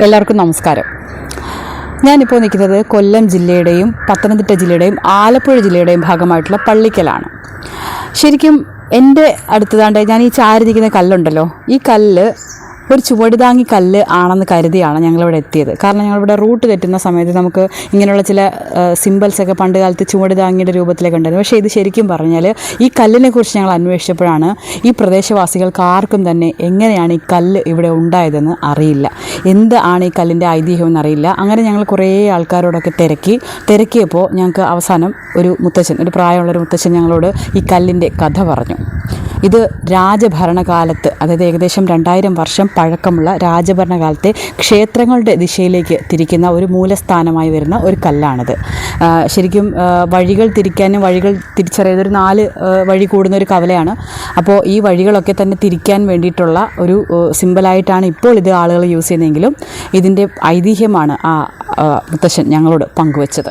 എല്ലാവർക്കും നമസ്കാരം. ഞാനിപ്പോൾ നിൽക്കുന്നത് കൊല്ലം ജില്ലയുടെയും പത്തനംതിട്ട ജില്ലയുടെയും ആലപ്പുഴ ജില്ലയുടെയും ഭാഗമായിട്ടുള്ള പള്ളിക്കലാണ്. ശരിക്കും എൻ്റെ അടുത്തതാണ്ട് ഞാൻ ഈ ചാരിരിക്കുന്ന കല്ലുണ്ടല്ലോ, ഈ കല്ല് ഒരു ചുവടുതാങ്ങി കല്ല് ആണെന്ന് കരുതിയാണ് ഞങ്ങളിവിടെ എത്തിയത്. കാരണം ഞങ്ങളിവിടെ റൂട്ട് തെറ്റുന്ന സമയത്ത് നമുക്ക് ഇങ്ങനെയുള്ള ചില സിമ്പിൾസൊക്കെ പണ്ട് കാലത്ത് ചുവടുതാങ്ങിയുടെ രൂപത്തിലൊക്കെ ഉണ്ടായിരുന്നു. പക്ഷേ ഇത് ശരിക്കും പറഞ്ഞാൽ ഈ കല്ലിനെക്കുറിച്ച് ഞങ്ങൾ അന്വേഷിച്ചപ്പോഴാണ് ഈ പ്രദേശവാസികൾക്ക് ആർക്കും തന്നെ എങ്ങനെയാണ് ഈ കല്ല് ഇവിടെ ഉണ്ടായതെന്ന് അറിയില്ല, എന്താണ് ഈ കല്ലിൻ്റെ ഐതിഹ്യമെന്ന് അറിയില്ല. അങ്ങനെ ഞങ്ങൾ കുറേ ആൾക്കാരോടൊക്കെ തിരക്കിയപ്പോൾ ഞങ്ങൾക്ക് അവസാനം ഒരു പ്രായമുള്ളൊരു മുത്തച്ഛൻ ഞങ്ങളോട് ഈ കല്ലിൻ്റെ കഥ പറഞ്ഞു. ഇത് രാജഭരണകാലത്ത്, അതായത് ഏകദേശം 2000 വർഷം പഴക്കമുള്ള രാജഭരണകാലത്തെ ക്ഷേത്രങ്ങളുടെ ദിശയിലേക്ക് തിരിക്കുന്ന ഒരു മൂലസ്ഥാനമായി വരുന്ന ഒരു കല്ലാണിത്. ശരിക്കും വഴികൾ തിരിക്കാനും വഴികൾ തിരിച്ചറിയാതെ ഒരു 4 വഴി കൂടുന്ന ഒരു കവലയാണ്. അപ്പോൾ ഈ വഴികളൊക്കെ തന്നെ തിരിക്കാൻ വേണ്ടിയിട്ടുള്ള ഒരു സിമ്പിളായിട്ടാണ് ഇപ്പോൾ ഇത് ആളുകൾ യൂസ് ചെയ്യുന്നതെങ്കിലും ഇതിൻ്റെ ഐതിഹ്യമാണ് ആ മുത്തശ്ശൻ ഞങ്ങളോട് പങ്കുവച്ചത്.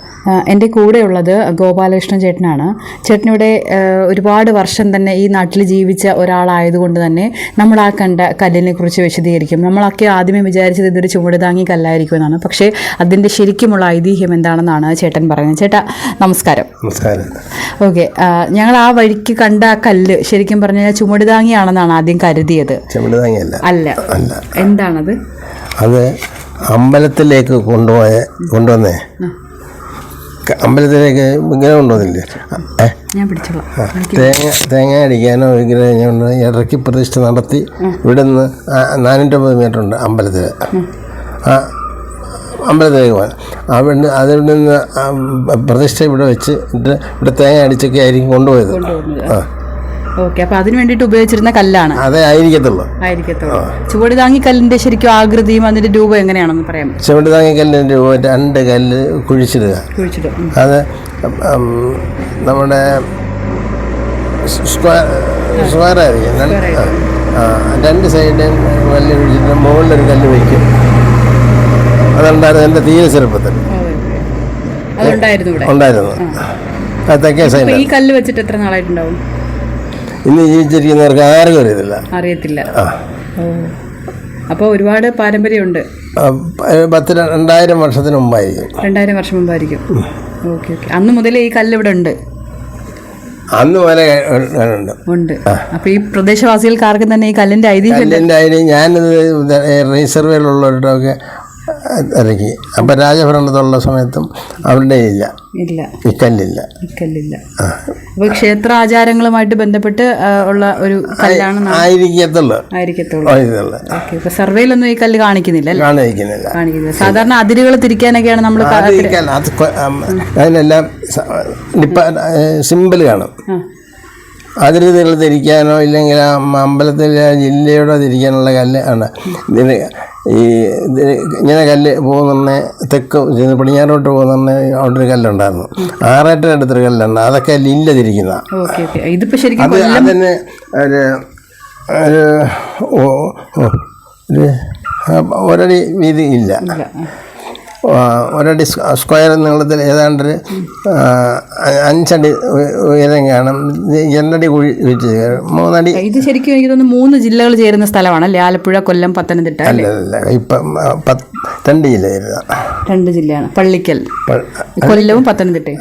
എൻ്റെ കൂടെയുള്ളത് ഗോപാലകൃഷ്ണൻ ചേട്ടനാണ്. ചേട്ടനിവിടെ ഒരുപാട് വർഷം തന്നെ ഈ നാട്ടിൽ ജീവിച്ച ഒരാളായതുകൊണ്ട് തന്നെ നമ്മൾ ആ കണ്ട കല്ലിനെ കുറിച്ച് വിശദീകരിക്കും. നമ്മളൊക്കെ ആദ്യമേ വിചാരിച്ചത് ഇതൊരു ചുവടുതാങ്ങി കല്ലായിരിക്കുമെന്നാണ്. പക്ഷേ അതിൻ്റെ ശരിക്കുമുള്ള ഐതിഹ്യം എന്താണെന്നാണ് ചേട്ടൻ പറയുന്നത്. ചേട്ടാ നമസ്കാരം. നമസ്കാരം. ഓക്കെ, ഞങ്ങൾ ആ വഴിക്ക് കണ്ട ആ കല്ല് ശരിക്കും പറഞ്ഞാൽ ചുവടുതാങ്ങിയാണെന്നാണ് ആദ്യം കരുതിയത്. ചുവടുതാങ്ങിയല്ല. അല്ല. എന്താണത്? അത് അമ്പലത്തിലേക്ക് കൊണ്ടുവന്നേ അമ്പലത്തിലേക്ക് ഇങ്ങനെ കൊണ്ടുവന്നില്ലേ, തേങ്ങ അടിക്കാനോ വിഗ്രഹം ഇറക്കി പ്രതിഷ്ഠ നടത്തി ഇവിടെ നിന്ന് 450 മീറ്റർ ഉണ്ട് അമ്പലത്തിൽ. ആ അമ്പലത്തിലേക്ക് പോകാൻ അവിടെ അതിൽ നിന്ന് പ്രതിഷ്ഠ ഇവിടെ വെച്ച് ഇവിടെ തേങ്ങ അടിച്ചൊക്കെ ആയിരിക്കും കൊണ്ടുപോയത്. ആ ഓക്കെ, അപ്പൊ അതിന് വേണ്ടിയിട്ട് ഉപയോഗിച്ചിരുന്ന കല്ലാണ്. അതെ, ആയിരിക്കത്തുള്ളൂ. ചുവടുതാങ്ങി കല്ലിന്റെ ശരിക്കും ആകൃതിയും അതിന്റെ രൂപം എങ്ങനെയാണെന്ന് പറയാം. ചുവടുതാങ്ങി കല്ലിന്റെ രൂപം 2 കല്ല് കുഴിച്ചിടുക. അത് നമ്മുടെ സ്ക്വയറായിരിക്കും. 2 സൈഡിലും കല്ല് കുഴിച്ചിട്ട് മുകളിലൊരു കല്ല് വയ്ക്കും. അതുണ്ടായിരുന്നു എൻ്റെ തീരെ ചെറുപ്പത്തിൽ ഉണ്ടായിരുന്നു. തെക്കേ സൈഡ്. ഈ കല്ല് വെച്ചിട്ട് എത്ര നാളായിട്ടുണ്ടാവും? ഇന്ന് ജീവിച്ചിരിക്കുന്നവർക്ക് ആർക്കും അറിയത്തില്ല. അപ്പോൾ ഒരുപാട് പാരമ്പര്യമുണ്ട്. 2000 വർഷത്തിന് മുമ്പായിരിക്കും. 2000 വർഷം മുമ്പായിരിക്കും. ഓക്കെ. അന്ന് മുതലേ ഈ കല്ല് ഇവിടെ ഉണ്ട്. അന്ന് പോലെ ഉണ്ട്. അപ്പൊ ഈ പ്രദേശവാസികൾക്ക് ആർക്കും തന്നെ ഈ കല്ലിന്റെ ഐതിഹ്യം ഞാനിത് റിസർവേലുള്ളവരുടെയൊക്കെ ഇറക്കി. അപ്പം രാജഭരണത്തുള്ള സമയത്തും അവരുടെ ഇല്ല ഈ കല്ലില്ല. അപ്പോൾ ക്ഷേത്ര ആചാരങ്ങളുമായിട്ട് ബന്ധപ്പെട്ട് ഉള്ള ഒരു കല്ലാണ്. ആയിരിക്കത്തുള്ളൂ. സർവേയിലൊന്നും ഈ കല്ല് കാണിക്കുന്നില്ല. സാധാരണ അതിരുകൾ തിരിക്കാനൊക്കെയാണ് നമ്മൾ. അതിനെല്ലാം സിമ്പിൾ കാണും. അതിരുകൾ തിരിക്കാനോ ഇല്ലെങ്കിൽ അമ്പലത്തിലെ ജില്ലയോടെ തിരിക്കാനുള്ള കല്ല് ആണ്. ഇങ്ങനെ കല്ല് പോകുന്ന തെക്ക് പടിഞ്ഞാറോട്ട് പോകുന്ന അവിടെ ഒരു കല്ലുണ്ടായിരുന്നു. 6 അടുത്തൊരു കല്ലുണ്ട്. അതൊക്കെ ലില്ല തിരിക്കുന്ന. അതിന് ഒരടി വീതി ഇല്ല. ഒരടി സ്ക്വയർ നീളത്തിൽ ഏതാണ്ടൊരു 5 അടി ഉയരം കാണും. 2 അടി കുഴി വെച്ച് 3 അടി. ഇത് ശരിക്കും എനിക്ക് തോന്നുന്നു 3 ജില്ലകൾ ചേരുന്ന സ്ഥലമാണല്ലേ? ആലപ്പുഴ, കൊല്ലം, പത്തനംതിട്ട. അല്ല, ഇപ്പം 2 ജില്ലയായിരുന്നു. 2 ജില്ലയാണ്. പള്ളിക്കൽ, കൊല്ലവും പത്തനംതിട്ടയും.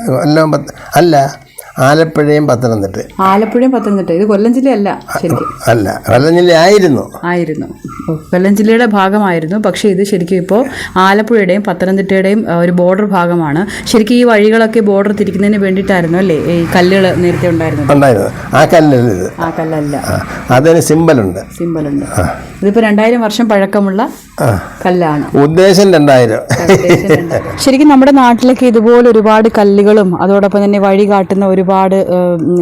അല്ല, ആലപ്പുഴയും പത്തനംതിട്ട. ഇത് കൊല്ലം ജില്ലയല്ല ശരിക്കും. അല്ല, കൊല്ലം ജില്ല ആയിരുന്നു. കൊല്ലം ജില്ലയുടെ ഭാഗമായിരുന്നു. പക്ഷേ ഇത് ശരിക്കും ഇപ്പോൾ ആലപ്പുഴയുടെയും പത്തനംതിട്ടയുടെയും ഒരു ബോർഡർ ഭാഗമാണ്. ശരിക്കും ഈ വഴികളൊക്കെ ബോർഡർ തിരിക്കുന്നതിന് വേണ്ടിയിട്ടായിരുന്നു അല്ലേ ഈ കല്ലുകൾ നേരത്തെ ഉണ്ടായിരുന്നു? ആ കല്ലല്ല, അതിന് സിമ്പലുണ്ട്. ഇതിപ്പോൾ 2000 വർഷം പഴക്കമുള്ള കല്ലാണ്. ഉദ്ദേശം 2000. ശരിക്കും നമ്മുടെ നാട്ടിലൊക്കെ ഇതുപോലെ ഒരുപാട് കല്ലുകളും അതോടൊപ്പം തന്നെ വഴി കാട്ടുന്ന ഒരുപാട്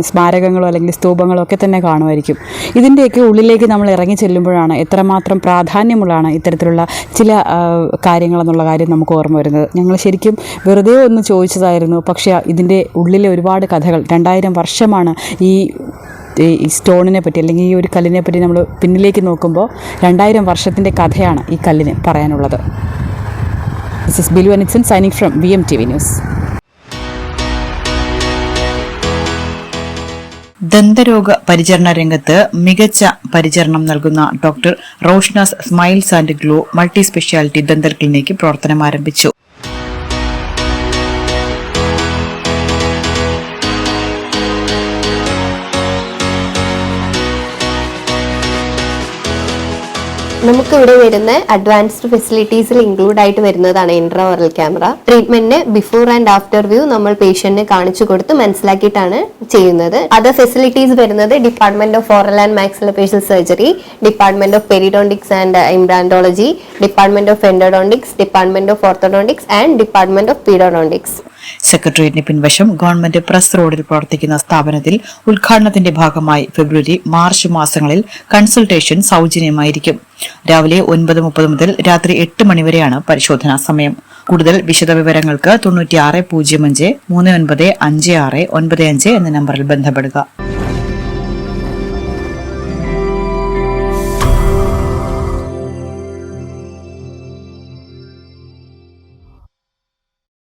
സ്മാരകങ്ങളോ അല്ലെങ്കിൽ സ്തൂപങ്ങളോ ഒക്കെ തന്നെ കാണുമായിരിക്കും. ഇതിൻ്റെയൊക്കെ ഉള്ളിലേക്ക് നമ്മൾ ഇറങ്ങി ചെല്ലുമ്പോഴാണ് എത്രമാത്രം പ്രാധാന്യമുള്ളതാണ് ഇത്തരത്തിലുള്ള ചില കാര്യങ്ങളെന്നുള്ള കാര്യം നമുക്ക് ഓർമ്മ വരുന്നത്. ഞങ്ങൾ ശരിക്കും വെറുതെ ഒന്ന് ചോദിച്ചതായിരുന്നു. പക്ഷേ ഇതിൻ്റെ ഉള്ളിലെ ഒരുപാട് കഥകൾ 2000 വർഷമാണ് ഈ സ്റ്റോണിനെ പറ്റി അല്ലെങ്കിൽ ഈ ഒരു കല്ലിനെ പറ്റി നമ്മൾ പിന്നിലേക്ക് നോക്കുമ്പോൾ 2000 വർഷത്തിൻ്റെ കഥയാണ് ഈ കല്ലിന് പറയാനുള്ളത്. This is Bilu Anixon signing from VMTV news. ദന്തരോഗ പരിചരണ രംഗത്ത് മികച്ച പരിചരണം നൽകുന്ന doctor Roshnas smiles and glow multi speciality dental clinic പ്രവർത്തനം ആരംഭിച്ചു. നമുക്കിവിടെ വരുന്ന അഡ്വാൻസ്ഡ് ഫെസിലിറ്റീസിൽ ഇൻക്ലൂഡ് ആയിട്ട് വരുന്നതാണ് ഇൻട്രാ ഓറൽ ക്യാമറ. ട്രീറ്റ്മെന്റിന് ബിഫോർ ആൻഡ് ആഫ്റ്റർ വ്യൂ നമ്മൾ പേഷ്യന്റിന് കാണിച്ചു കൊടുത്ത് മനസ്സിലാക്കിയിട്ടാണ് ചെയ്യുന്നത്. അതർ ഫെസിലിറ്റീസ് വരുന്നത് department of oral and maxillofacial surgery, department of periodontics and implantology, department of endodontics, department of orthodontics and department of pedodontics. സെക്രട്ടേറിയറ്റിന് പിൻവശം ഗവൺമെന്റ് പ്രസ് റോഡിൽ പ്രവർത്തിക്കുന്ന സ്ഥാപനത്തിൽ ഉദ്ഘാടനത്തിന്റെ ഭാഗമായി ഫെബ്രുവരി, മാർച്ച് മാസങ്ങളിൽ കൺസൾട്ടേഷൻ സൗജന്യമായിരിക്കും. രാവിലെ 9:30 മുതൽ രാത്രി 8 മണിവരെയാണ് പരിശോധനാ സമയം. കൂടുതൽ വിശദവിവരങ്ങൾക്ക് 9605 395695 എന്ന നമ്പറിൽ ബന്ധപ്പെടുക.